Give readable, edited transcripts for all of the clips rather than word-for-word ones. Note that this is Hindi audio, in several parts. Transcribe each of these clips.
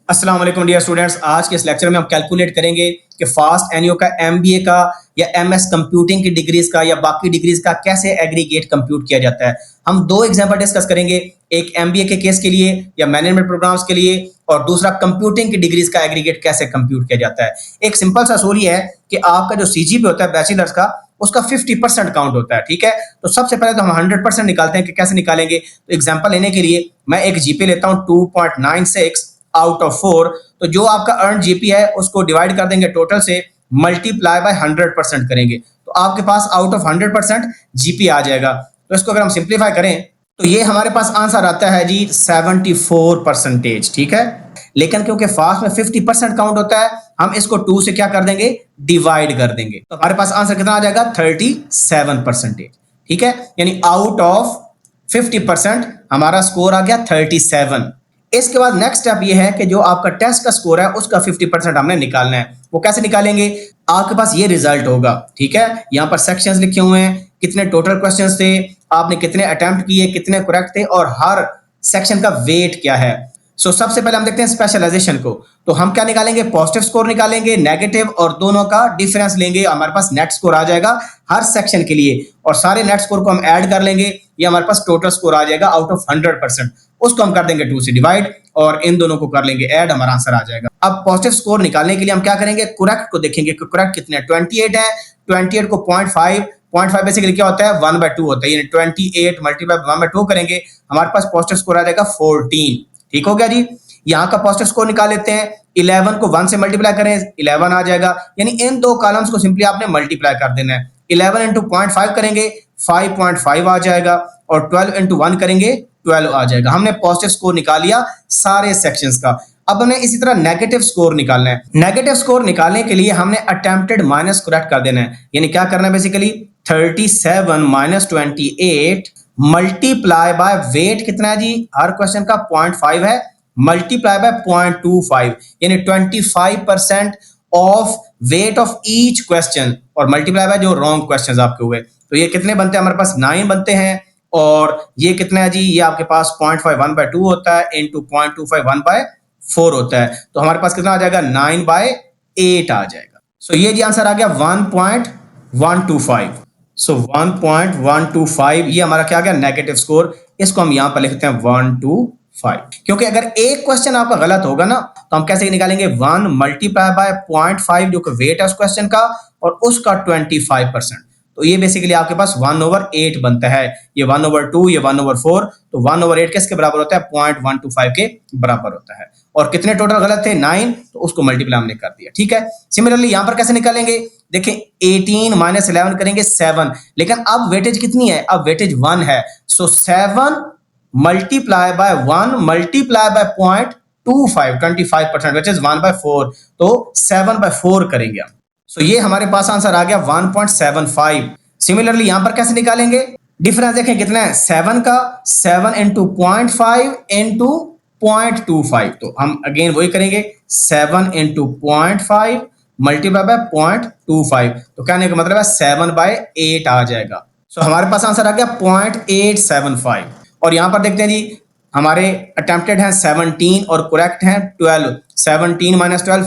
अस्सलाम वालेकुम डियर स्टूडेंट्स। आज के इस लेक्चर में हम कैलकुलेट करेंगे कि फास्ट एनईओ का, एमबीए का या एमएस कंप्यूटिंग की डिग्रीज का या बाकी डिग्रीज का कैसे एग्रीगेट कंप्यूट किया जाता है। हम दो एग्जांपल डिस्कस करेंगे, एक एमबीए के केस के लिए या मैनेजमेंट प्रोग्राम्स के लिए, और दूसरा कंप्यूटिंग की डिग्रीज का एग्रीगेट कैसे कंप्यूट किया जाता है। एक सिंपल सा असूल है कि आपका जो सीजीपीए होता है बैचलर्स का, उसका 50% काउंट होता है। ठीक है, तो सबसे पहले तो हम 100% निकालते हैं कि कैसे निकालेंगे। तो एग्जांपल लेने के लिए मैं एक जीपी लेता हूं 2.96 आउट ऑफ 4। तो जो आपका अर्न जीपी है उसको डिवाइड कर देंगे टोटल से, मल्टीप्लाई बाय 100% करेंगे, तो आपके पास आउट ऑफ 100% जीपी आ जाएगा। तो इसको अगर हम सिंप्लीफाई करें तो ये हमारे पास आंसर आता है जी 74%। ठीक है, लेकिन क्योंकि फास्ट में 50% काउंट होता है, हम इसको 2 से क्या कर देंगे, डिवाइड कर देंगे, तो हमारे पास आंसर कितना आ जाएगा 37%। ठीक है, यानी आउट ऑफ 50% हमारा स्कोर आ गया 37। इसके बाद नेक्स्ट स्टेप ये है कि जो आपका टेस्ट का स्कोर है उसका 50% हमने निकालना है। वो कैसे निकालेंगे, आपके पास ये रिजल्ट होगा। ठीक है, यहाँ पर सेक्शंस लिखे हुए हैं, कितने टोटल क्वेश्चंस थे, आपने कितने अटेम्प्ट किए, कितने करेक्ट थे, और हर सेक्शन का वेट क्या है। सबसे पहले हम देखते हैं स्पेशलाइजेशन को। तो हम क्या निकालेंगे, पॉजिटिव स्कोर निकालेंगे, नेगेटिव, और दोनों का डिफरेंस लेंगे, हमारे पास नेट स्कोर आ जाएगा हर सेक्शन के लिए, और सारे नेट स्कोर को हम ऐड कर लेंगे, ये हमारे पास टोटल स्कोर आ जाएगा आउट ऑफ 100%। उसको हम कर देंगे 2 से डिवाइड और इन दोनों को कर लेंगे ऐड, हमारा आंसर आ जाएगा। अब पॉजिटिव स्कोर निकालने के लिए हम क्या करेंगे, करेक्ट को देखेंगे कि करेक्ट कितने हैं। 28 है, 28 को 0.5 बेसिकली क्या होता है, 1/2 होता है, यानी 28 मल्टीप्लाई 1/2 करेंगे, हमारे पास पॉजिटिव स्कोर आ जाएगा 14। ठीक हो गया जी। यहाँ का पॉजिटिव स्कोर निकाल लेते हैं, 11 को 1 से मल्टीप्लाई करें 11 आ जाएगा, यानी इन दो कॉलम्स को सिंपली आपने मल्टीप्लाई कर देना है। 11 इंटू 0.5 करेंगे 5.5 आ जाएगा, और 12 इंटू 1 करेंगे 12 आ जाएगा। हमने पॉजिटिव स्कोर निकाल लिया सारे सेक्शंस का। अब हमें इसी तरह नेगेटिव स्कोर निकालना है। नेगेटिव स्कोर निकालने के लिए हमने अटेम्प्टेड माइनस करेक्ट कर देना है, यानी क्या करना है, basically 37 minus 28 multiply by weight कितना है जी, हर क्वेश्चन का 0.5 है, मल्टीप्लाई बाय 0.25, यानी 25% of weight of each question, और मल्टीप्लाई बाय जो रॉन्ग क्वेश्चंस आपके हुए। तो ये कितने बनते हैं, हमारे पास 9 बनते हैं, और ये कितना है जी, ये आपके पास 0.5 1/2 होता है, इंटू 0.25 1/4 होता है, तो हमारे पास कितना आ जाएगा 9/8 आ जाएगा। ये जी आंसर आ गया 1.125। 1.125 ये हमारा क्या आ गया, नेगेटिव स्कोर। इसको हम यहां पर लिखते हैं 125, क्योंकि अगर एक क्वेश्चन आपका गलत होगा ना, तो हम कैसे निकालेंगे, 1 मल्टीप्लाई बाय 0.5 जो कि वेट है उस क्वेश्चन का, और उसका 25%। तो ये बेसिकली आपके पास 1/8 बनता है। ये 1/2, ये 1/4, तो 1/8 किसके बराबर होता है, 0.125 के बराबर होता है। और कितने टोटल गलत थे, 9, तो उसको मल्टीप्लाई हमने कर दिया। ठीक है, सिमिलरली यहां पर कैसे निकालेंगे, देखें 18 माइनस 11 करेंगे 7, लेकिन अब वेटेज कितनी है, अब वेटेज 1 है, 7 multiply by 1 multiply by 0.25 25%, which is 1/4, तो 7/4 करेंगे हम। ये हमारे पास आंसर आ गया 1.75। सिमिलरली यहां पर कैसे निकालेंगे, डिफरेंस देखें कितना है, 7 का, 7 इंटू 0.5 इंटू 0.25, तो हम अगेन वही करेंगे, 7 इंटू 0.5 मल्टीप्लाई बाय 0.25, तो कहने का मतलब है 7/8 आ जाएगा। हमारे पास आंसर आ गया 0.875। और यहां पर देखते हैं जी, हमारे अटेम्प्टेड हैं 17 और करेक्ट हैं 12। 17 माइनस 12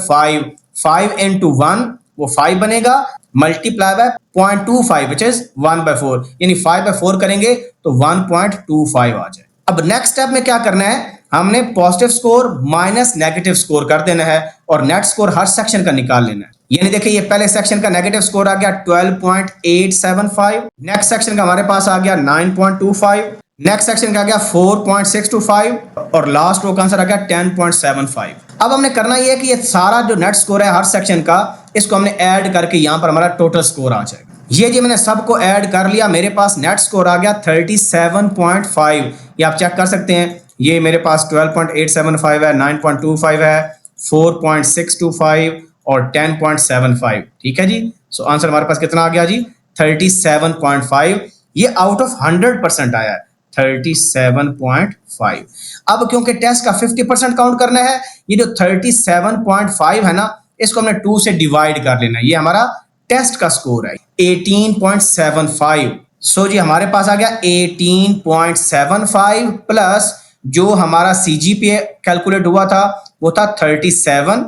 5 इंटू 1 वो 5 बनेगा, मल्टीप्लाई बाय 0.25 विच इज 1/4, यानी 5/4 करेंगे तो 1.25 आ जाए। अब नेक्स्ट स्टेप में क्या करना है, हमने positive score minus negative score कर देना है, और नेट स्कोर हर सेक्शन का निकाल लेना है। यानी देखिए, ये पहले सेक्शन का नेगेटिव स्कोर आ गया 12.875, नेक्स्ट सेक्शन का हमारे पास आ गया 9.25, नेक्स्ट सेक्शन का आ गया 4.625, और लास्ट रो का आंसर आ गया 10.75। अब हमने करना ये है कि ये सारा जो नेट स्कोर है हर सेक्शन का, इसको हमने ऐड करके यहां पर हमारा टोटल स्कोर आ जाएगा। ये जी मैंने सबको ऐड कर लिया, मेरे पास नेट स्कोर आ गया 37.5। ये आप चेक कर सकते हैं, ये मेरे पास 12.875 है, 9.25 है, 4.625 और 10.75। ठीक है जी, आंसर हमारे पास कितना आ गया जी 37.5। ये आउट ऑफ 100% आया है 37.5। अब क्योंकि टेस्ट का 50% काउंट करना है, ये जो 37.5 है ना, इसको हमने 2 से डिवाइड कर लेना है, ये हमारा टेस्ट का स्कोर है 18.75। जी हमारे पास आ गया 18.75 प्लस जो हमारा CGPA कैलकुलेट हुआ था वो था 37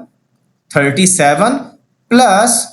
प्लस,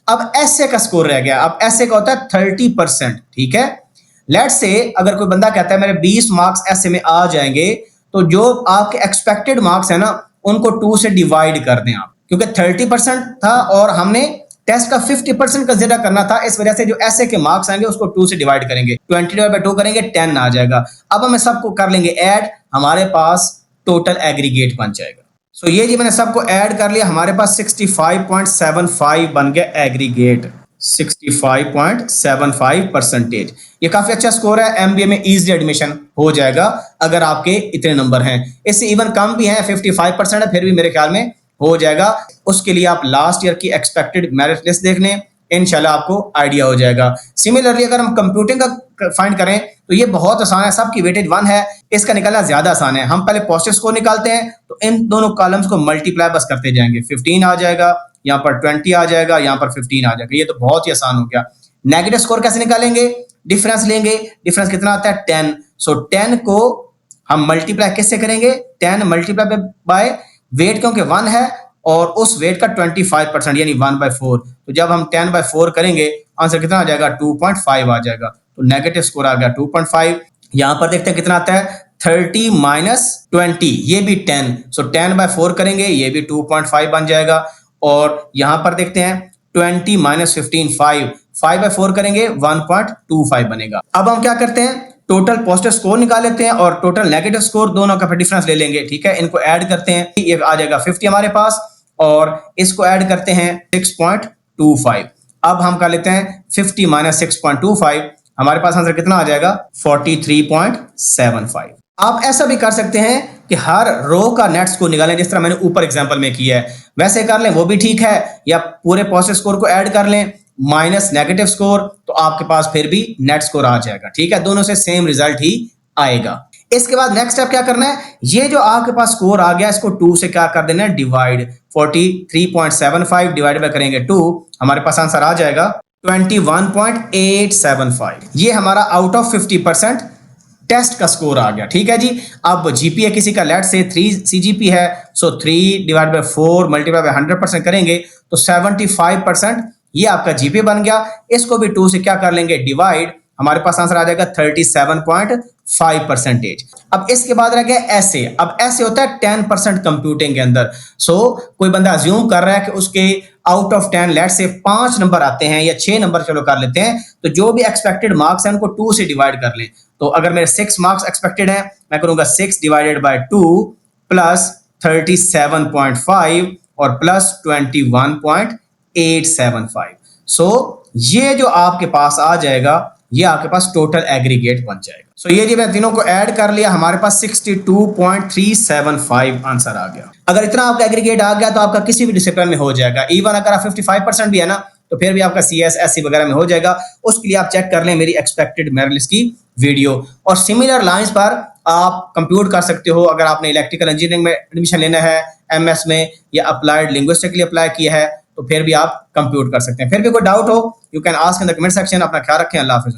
अब ऐसे का स्कोर रह गया। अब ऐसे का होता है 30%, ठीक है। लेट्स से अगर कोई बंदा कहता है मेरे 20 मार्क्स ऐसे में आ जाएंगे, तो जो आपके एक्सपेक्टेड मार्क्स है ना उनको 2 से डिवाइड कर दें आप, क्योंकि 30% था और हमने टेस्ट का 50% कंसिडर करना था, इस वजह से जो ऐसे के मार्क्स आएंगे उसको 2 से डिवाइड करेंगे, 20/2 करेंगे 10 आ जाएगा। अब हम सबको कर लेंगे ऐड, हमारे पास टोटल एग्रीगेट बन जाएगा। सो ये जी मैंने सबको ऐड कर लिया, हमारे पास 65.75 बन गया एग्रीगेट, 65.75%। ये काफी अच्छा स्कोर है, MBA में इजीली एडमिशन हो जाएगा अगर आपके इतने नंबर हैं। इससे इवन कम भी हैं, 55% है, फिर भी मेरे ख्याल में हो जाएगा। उसके लिए आप लास्ट ईयर की एक्सपेक्टेड मेरिट लिस्ट देख लें, इंशाल्लाह आपको आइडिया हो जाएगा। सिमिलरली अगर हम कंप्यूटिंग का फाइंड करें तो ये बहुत आसान है, सबकी वेटेज 1 है, इसका निकालना ज्यादा आसान है। हम पहले पॉजिटिव स्कोर निकालते हैं, तो इन दोनों कॉलम्स को मल्टीप्लाई बस करते जाएंगे, 15 आ जाएगा, यहाँ पर 20 आ जाएगा, यहाँ पर 15 आ जाएगा, ये तो बहुत ही आसान हो गया। नेगेटिव स्कोर कैसे निकालेंगे? डिफरेंस लेंगे, डिफरेंस कितना आता है 10, सो 10 को हम मल्टीप्लाई किससे करेंगे? 10 मल्टीप्लाई बाय वेट, क्योंकि 1 है और उस वेट का 25% यानी 1/4, तो जब हम 10/4 करेंगे आंसर कितना आ जाएगा? 2.5 आ जाएगा। तो नेगेटिव स्कोर आ गया 2.5। यहां पर देखते हैं कितना आता है, 30 माइनस 20, ये भी 10, सो 10/4 करेंगे, ये भी 2.5 बन जाएगा। और यहां पर देखते हैं 20 माइनस 15, 5/4 करेंगे 1.25 बनेगा। अब हम क्या करते हैं, टोटल पॉजिटिव स्कोर निकाल लेते हैं और टोटल नेगेटिव स्कोर, दोनों का डिफरेंस ले लेंगे, ठीक है। इनको ऐड करते हैं, ये आ जाएगा 50 हमारे पास, और इसको ऐड करते हैं 6.25। अब हम कर लेते हैं 50 माइनस 6.25, हमारे पास आंसर कितना आ जाएगा? 43.75। आप ऐसा भी कर सकते हैं कि हर रो का नेट स्कोर निकालें, जिस तरह मैंने ऊपर एग्जांपल में किया है, वैसे कर लें, वो भी ठीक है। या पूरे पॉजिटिव स्कोर को ऐड कर लें माइनस नेगेटिव स्कोर, तो आपके पास फिर भी नेट स्कोर आ जाएगा, ठीक है। दोनों से सेम रिजल्ट ही आएगा। इसके बाद नेक्स्ट स्टेप क्या करना है, ये जो आपके पास स्कोर आ गया इसको 2 से क्या कर देना है? डिवाइड। 43.75 डिवाइड बाय करेंगे 2, हमारे पास आंसर आ जाएगा 21.875। ये हमारा आउट ऑफ 50% टेस्ट का स्कोर आ गया, ठीक है जी। अब जीपीए किसी का लेट से 3 CGP है, सो 3 डिवाइड बाय 4 मल्टीप्लाई बाय 100% करेंगे तो 75%, ये आपका जीपीए बन गया। इसको भी 2 से क्या कर लेंगे? डिवाइड, हमारे पास आंसर आ जाएगा 37.5%। अब इसके बाद रह गया ऐसे। अब ऐसे होता है 10% कंप्यूटिंग के अंदर। सो कोई बंदा अज्यूम कर रहा है कि उसके आउट ऑफ 10 लेट से 5 नंबर आते हैं या 6 नंबर, चलो कर लेते हैं, तो जो भी एक्सपेक्टेड मार्क्स हैं उनको 2 से डिवाइड कर लें। तो अगर मेरे 6 मार्क्स एक्सपेक्टेड है, मैं करूंगा 6 डिवाइडेड बाय 2 प्लस 37.5 और प्लस 21.875। सो ये जो आपके पास आ जाएगा, ये आपके पास टोटल एग्रीगेट बन जाएगा। सो ये जी मैं तीनों को ऐड कर लिया, हमारे पास 62.375 आंसर आ गया। अगर इतना आपका एग्रीगेट आ गया तो आपका किसी भी डिसिप्लिन में हो जाएगा। इवन अगर आप 55% भी है ना, तो फिर भी आपका CS SC वगैरह में हो जाएगा। उसके लिए आप चेक कर लें मेरी एक्सपेक्टेड मेरिट लिस्ट की वीडियो। और सिमिलर लाइंस पर आप कंप्यूट कर सकते हो। अगर आपने इलेक्ट्रिकल इंजीनियरिंग में एडमिशन लेना है, MS में, या अप्लाइड लिंग्विस्टिक्स के लिए अप्लाई किया है, तो फिर भी आप कंप्यूट कर सकते हैं। फिर भी कोई डाउट हो, you can ask in the comment section. अपना ख्याल रखें, अल्लाह हाफिज़।